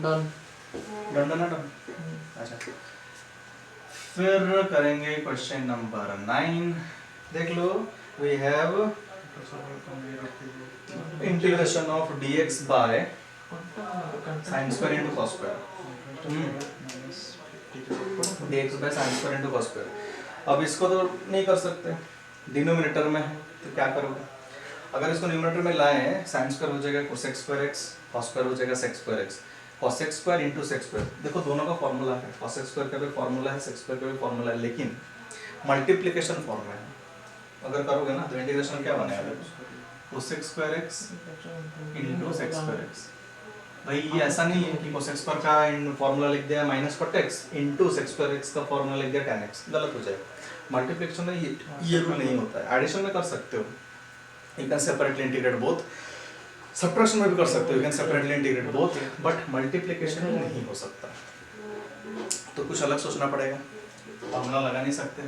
Done done done done. अच्छा, फिर करेंगे क्वेश्चन नंबर 9। देख लो, we have integration of dx by sine square into cos square, dx by sine square into cos square. अब इसको तो नहीं कर सकते, डिनोमिनेटर में है, तो क्या करोगे? अगर इसको न्यूमरेटर में लाए, साइन स्क्वायर हो जाएगा cosec square x, cos square हो जाएगा sec square x, cosec square into sec square. देखो दोनों का फॉर्मूला है, कोसेक स्क्वायर का भी फॉर्मूला है, सेक स्क्वायर का भी फॉर्मूला है, लेकिन मल्टीप्लिकेशन फॉर्म में है। अगर करोगे ना तो इंटीग्रेशन क्या बनेगा? Cosec square x into sec square x. भाई ये ऐसा नहीं है कि कोसेक स्क्वायर का फॉर्मूला लिख दिया minus cot x into sec square x का फॉर्मूला लिख दिया tan x, गलत हो जाएगा। मल्टीप्लिकेशन में ये रूल नहीं होता है। एडिशन में कर सकते हो, you can separately integrate both. Subtraction में भी कर सकते हो, you can separately integrate both, but multiplication में नहीं हो सकता। तो कुछ अलग सोचना पड़ेगा, फॉर्मूला लगा नहीं सकते।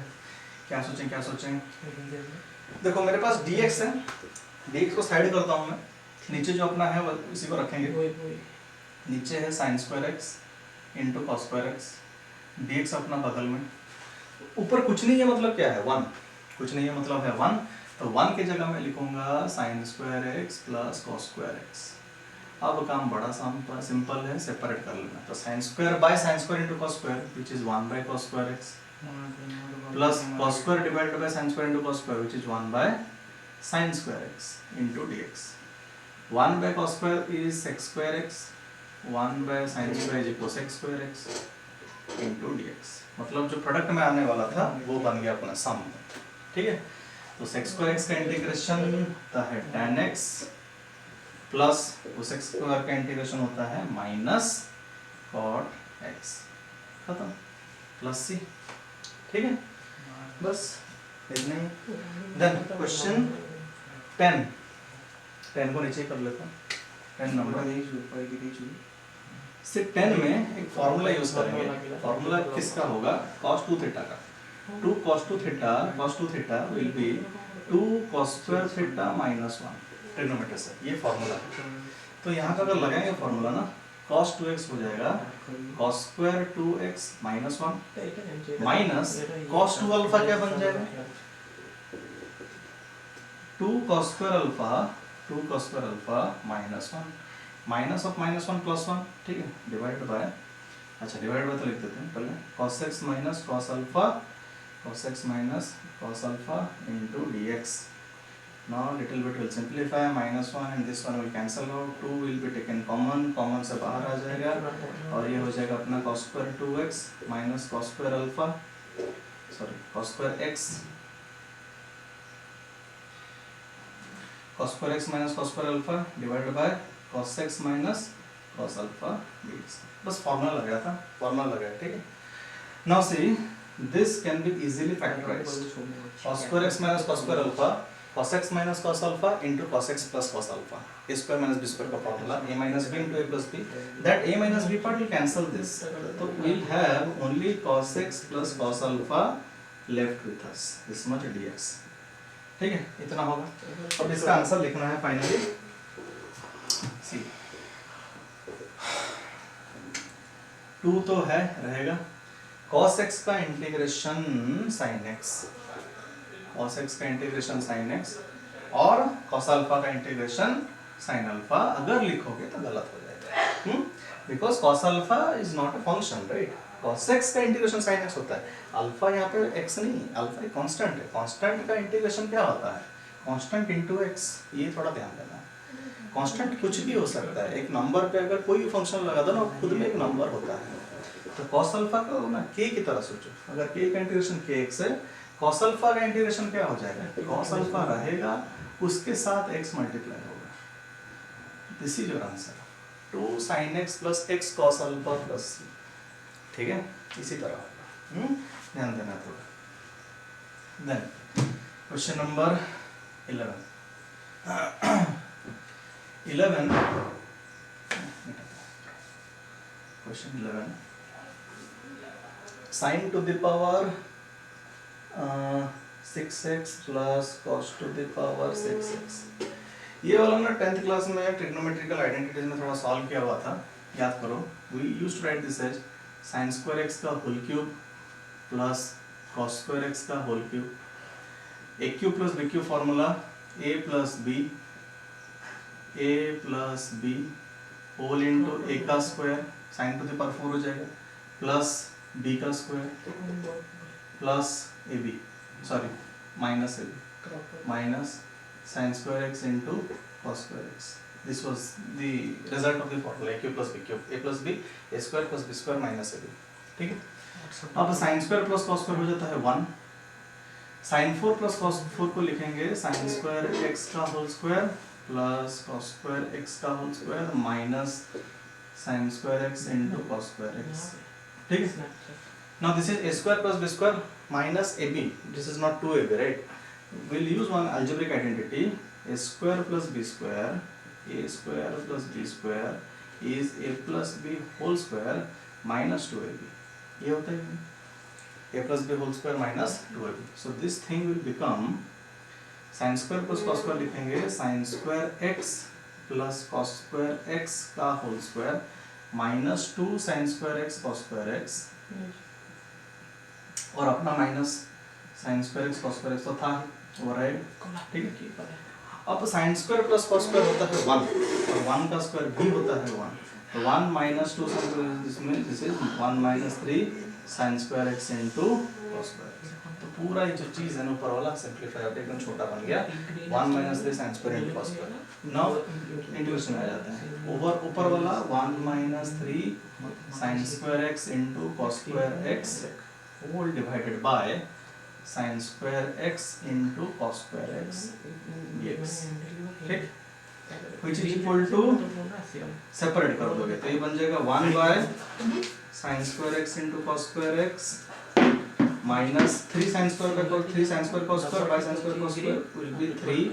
क्या सोचें क्या सोचें? देखो मेरे पास dx है, dx को साइड करता हूँ मैं, नीचे जो अपना है वो इसी को रखेंगे। नीचे है sine square x into cos square x, dx अपना बगल में, ऊपर कुछ नहीं है मतलब क्या है? 1, कुछ नहीं है मतलब है 1, तो 1 की जगह मैं लिखूंगा sine square x plus cos square x. अब काम बड़ा सिंपल है, सेपरेट कर लेना। तो sine square by sine square into cos square which is 1 by cos square x, plus cos square divided by sine square into cos square which is 1 bye sine square x into dx। 1 by cos square is sec square x, 1 by sin square is equal sec square x into dx। मतलब जो product में आने वाला था वो बन गया अपना सम। ठीक है, तो sec square x का इंटीग्रेशन होता है tan x plus sec square का इंटीग्रेशन होता है माइनस cot x, खत्म, प्लस c। ठीक है, बस इतना ही। देन क्वेश्चन 10 को नीचे कर लेता हूँ। 10 नंबर से 10 में एक फॉर्मूला यूज करेंगे। फॉर्मूला किसका होगा? cos 2 थीटा का। 2 cos 2 theta will be 2 cos square theta minus 1, trigonometry से ये फॉर्मूला है। तो यहाँ का अगर लगाएंगे फॉर्मूला ना, cos 2x हो जाएगा cos square 2x minus 1 minus cos 2 alpha क्या बन जाएगा? 2 cos square alpha minus 1 minus of minus 1 plus 1। ठीक है, डिवाइड बाय, अच्छा डिवाइड बाय तो लिख देते हैं पहले, cos x minus cos alpha into dx। Now little bit will simplify, minus 1 and this one will cancel out, 2 will be taken common से बाहर आ जाएगा और ये हो जाएगा अपना cos square 2x minus cos square alpha, sorry cos square x, cos square x minus cos square alpha divided by cos x minus cos alpha dx। बस formula लगाया था, फॉर्मूला लगाया। ठीक है, now see this can be easily factorised. cos square x minus cos square alpha, cos x minus cos alpha into cos x plus cos alpha, a square minus b square का formula, a minus b into a plus b, that a minus b part will cancel this, तो we'll have only cos x plus cos alpha left with us, this much dx। ठीक है, इतना होगा। अब इसका answer लिखना है finally. सी 2 तो है रहेगा, cos x का integration sin x, cos x का इंटीग्रेशन sin x और cos अल्फा का इंटीग्रेशन sin अल्फा अगर लिखोगे तो गलत हो जाएगा, because cos alpha is not a function, right? cos x का इंटीग्रेशन sin x होता है, अल्फा यहाँ पे x नहीं, अल्फा एक कांस्टेंट है। कांस्टेंट का इंटीग्रेशन क्या होता है? कांस्टेंट इनटू x, ये थोड़ा ध्यान देना। कांस्टेंट कुछ भी हो सकता है, एक नंबर पे अगर कोई भी फंक्शन लगा दो ना, खुद में एक नंबर होता है। तो cos अल्फा का ना k की तरह सोचो, अगर k का इंटीग्रेशन kx है, cos अल्फा का इंटीग्रेशन क्या हो जाएगा? cos अल्फा रहेगा, उसके साथ x मल्टीप्लाई होगा, this is your answer, 2 sin x plus x cos alpha plus c। ठीक है, इसी तरह होगा, ध्यान देना थोड़ा। Then question number 11 question 11, sin to the power 6x plus cos to the power 6x। ये वाला ना 10th क्लास में ट्रिग्नोमेट्रिकल आइडेंटिटीज में थोड़ा सॉल्व किया हुआ था, याद करो, we used to write this as sin square x का whole cube plus cos square x का whole cube, a cube plus b cube formula a plus b whole into a का square sine to the power 4 हो जाएगा plus b का square plus a b sorry minus a b minus sin square x into cos square x. This was the result of the formula a cube plus b cube, a plus b, a square plus b square minus ab. ठीक है, अब sin square plus cos square हो जाता है 1, sin 4 plus cos 4 को लिखेंगे sin square x का whole square plus cos square x का whole square minus sin square x into cos square x. ठीक है, now this is a square plus b square minus ab, this is not 2ab, right? We'll use one algebraic identity, a square plus b square, a square plus b square is a plus b whole square minus 2ab. ये होता है a plus b whole square minus 2ab. So this thing will become sin square plus cos square लिखेंगे sin square x plus cos square x का whole square minus 2 sin square x cos square x और अपना minus sin square x cos square x तो था override. ठीक है, अब sin square plus cos square होता है 1 और 1 का स्क्वायर भी होता है 1, तो 1 माइनस 2 इसमें this is 1 minus 3 sin square x into cos square. तो पूरा ये जो चीज है ना ऊपर वाला सिंपलीफाई होकर एकदम छोटा बन गया 1 minus 3 sin square into cos square. Now integration आ जाता है ऊपर वाला 1 minus 3 sin square x into cos square x whole divided by sin square x into cos square x dx. ठीक, which is equal to separate कर दोगे तो ये बन जाएगा 1 by sin square x into cos square x minus 3 sin square by cos 3 sin square cos square by sin square cos square will be 3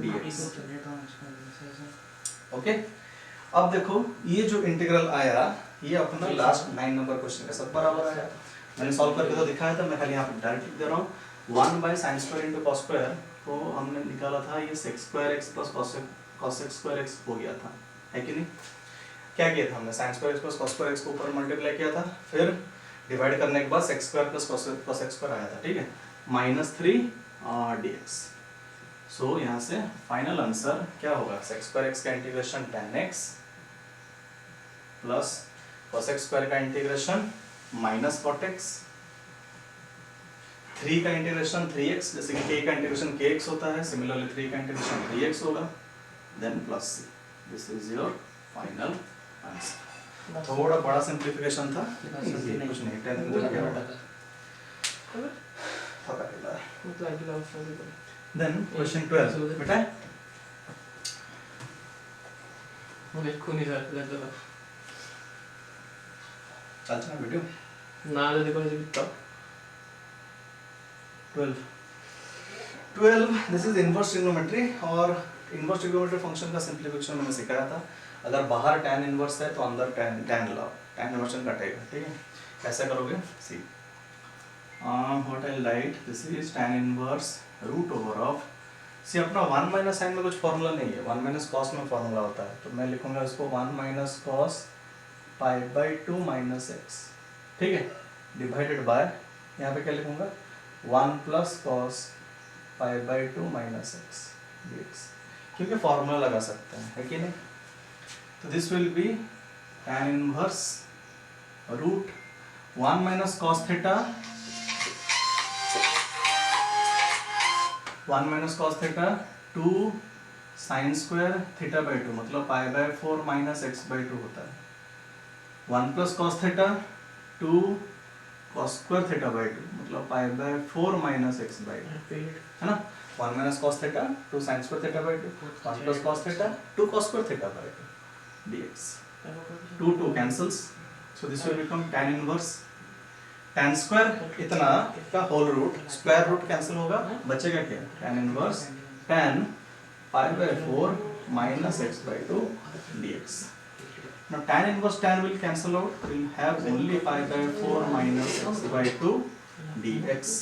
dx. Okay, अब देखो ये जो इंटीग्रल आया ये अपना लास्ट 9 नंबर क्वेश्चन का सब बराबर आया. मैंने सॉल्व करके तो दिखाया था, मैं खाली यहाँ पे डायरेक्ट लिख दे रहा हूँ 1 by sin square into cos square को हमने निकाला था ये sec square x plus cos square x हो गया था, है कि नहीं? क्या किया था हमने sin square x plus cos square x को ऊपर मल्टीप्लाई किया था, फिर डिवाइड करने के बाद sec square plus cos square आया था. ठीक है, -3 dx. सो यहाँ से फाइनल आंसर क्या होगा, sec स्क्वायर x का integration tan x plus cos square का इंटीग्रेशन माइनस cot x, 3 का इंटीग्रेशन 3x, जैसे कि k का इंटीग्रेशन kx होता है, सिमिलरली 3 का इंटीग्रेशन 3x होगा, then plus c. This is your final answer. थोड़ा बड़ा सिंप्लीफिकेशन था, कुछ नहीं 10 में तो क्या बेटा थोड़ा किला. देन क्वेश्चन 12 बेटा मुझे खूनी सर चलना वीडियो ना दे कौन से बिता 12 दिस इज इनवर्स ट्रिग्नोमेट्री. और इनवर्स ट्रिग्नोमेट्री फंक्शन का सिंप्लीफिकेशन मैंने सिखाया था. अगर बाहर tan इनवर्स है तो अंदर tan लाओ, tan इनवर्सन कटेगा. ठीक है, कैसे करोगे, see what I write, this is tan inverse root over of, see अपना 1 माइनस साइन में कुछ फॉर्मूला नहीं है, 1 माइनस कॉस में फॉर्मूला होता है, तो मैं लिखूंगा इसको 1 minus cos pi by 2 minus x. ठीक है, डिवाइडेड बाय यहाँ पे क्या लिखूंगा 1 plus cos pi by 2 minus x dx, क्योंकि फॉर्मूला लगा सकते हैं, है कि नहीं? तो this will be tan inverse root 1 minus cos theta 1 minus cos theta 2 sine square theta by 2, मतलब pi by 4 minus x by 2 होता है. 1 plus cos theta 2 cos square theta by 2, मतलब pi by 4 minus x by 2, है ना? 1 minus cos theta 2 sine square theta by 2, 1 plus cos theta 2 cos square theta by 2 dx. 2 cancels, so this will become tan inverse tan square इतना का whole root, square root cancel होगा, बचेगा क्या, tan inverse tan pi by 4 minus x by 2 dx. Now tan inverse tan will cancel out, we'll have only pi by 4 minus x by 2 dx.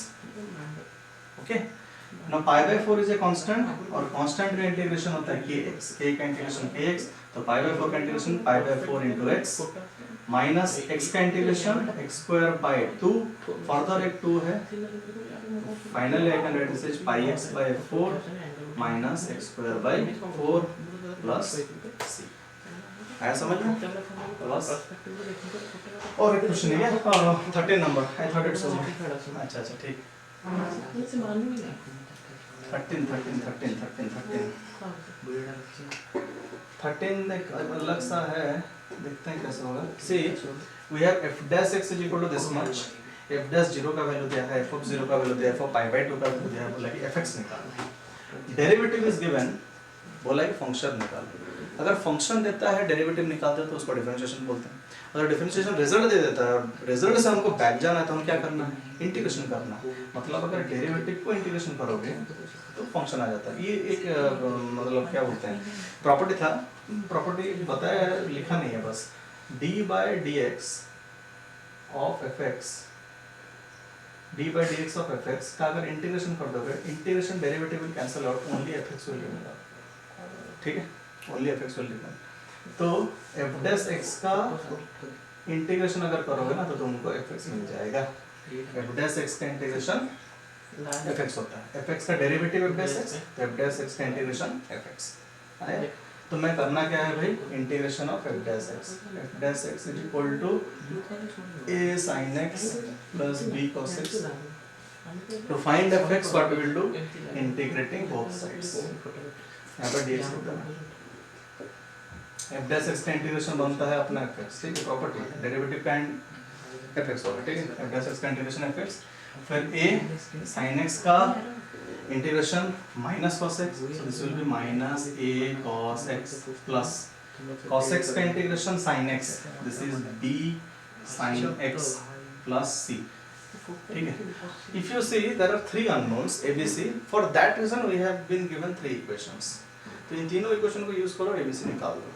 Okay. ना pi by 4 is a constant और constant का integration होता है kx, k का integration kx, तो pi by 4 का integration pi by 4 into x minus x का integration x square by 2, further एक 2 है, finally I can write this is pi x by 4 minus x square by 4 plus c। आया समझ में? बस और एक क्वेश्चन है 13 नंबर, आई थॉट इट्स अच्छा ठीक 13 एक अलग सा है, देखते हैं कैसे होगा। See we have f dash x is equal to this much, f dash 0 का वैल्यू दिया है, f of 0 का वैल्यू दिया है, f of pi by 2 का वैल्यू दिया है, बोला कि fx निकालना है। डेरिवेटिव इज गिवन, बोला कि फंक्शन निकालो। अगर फंक्शन देता है डेरिवेटिव निकालते हैं तो उसको डिफरेंशिएशन बोलते हैं। अगर डिफरेंशिएशन रिजल्ट दे देता है और रिजल्ट से हमको बैक जाना है तो हम क्या करना है, इंटीग्रेशन करना है। मतलब अगर डेरिवेटिव को इंटीग्रेशन करोगे तो फंक्शन आ जाता है। ये एक मतलब क्या बोलते हैं, प्रॉपर्टी था, प्रॉपर्टी बताया लिखा नहीं है बस, d by dx of fx, d by dx of fx का अगर इंटीग्रेशन कर दोगे, integration derivative will cancel out, only fx will remain. ठीक है, ओनली fx विल रिमेन। तो f dash x का इंटीग्रेशन अगर करोगे ना तो तुमको fx मिल जाएगा। f dash x का इंटीग्रेशन fx होता है, fx का डेरिवेटिव f dash x, तो f dash x का इंटीग्रेशन fx आया। तो मैं करना क्या है भाई, integration of f dash x is equal to a sin x plus b cos x। To find fx what we will do, integrating both sides। यहाँ पर dx होता है, f dash x का इंटीग्रेशन बनता है अपना fx, ठीक है, प्रॉपर्टी डेरिवेटिव का fx होगा, ठीक है, f dash x का इंटीग्रेशन fx, फिर a sin x का integration minus cos x, so this will be minus a cos x plus cos x का integration sin x, this is b sin x plus c। ठीक है, if you see there are three unknowns a b c, for that reason we have been given three equations। तो इन तीनों equation को use करो, a b c निकाल दो।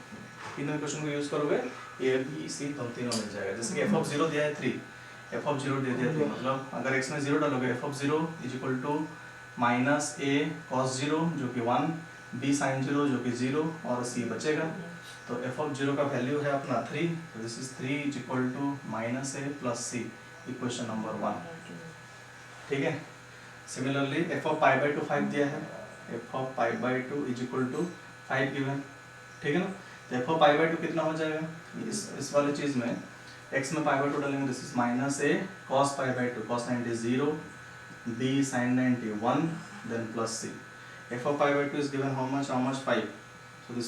तीनों equation को यूज करोगे a b c तुम तीनों मिल जाएगा। जैसे कि f of 0 दिया है 3, f of 0 दे दिया 3, मतलब अगर x में 0 डालोगे f of 0 is equal to minus a cos 0 जो कि 1, b sin 0 जो कि 0 और c बचेगा। तो f of 0 का वैल्यू है अपना 3, तो this is 3 is equal to minus a plus c, equation number 1। ठीक है, similarly f of pi by 2 5 दिया है, f of pi by 2 is equal to 5 given. ठीक है ना, तो f of pi by 2 कितना हो जाएगा, इस वाली चीज में x में pi by 2 डालेंगे, this is minus a cos pi by 2, cos 90 0, b sin 90 1, then plus c। f of pi by 2 is given how much 5,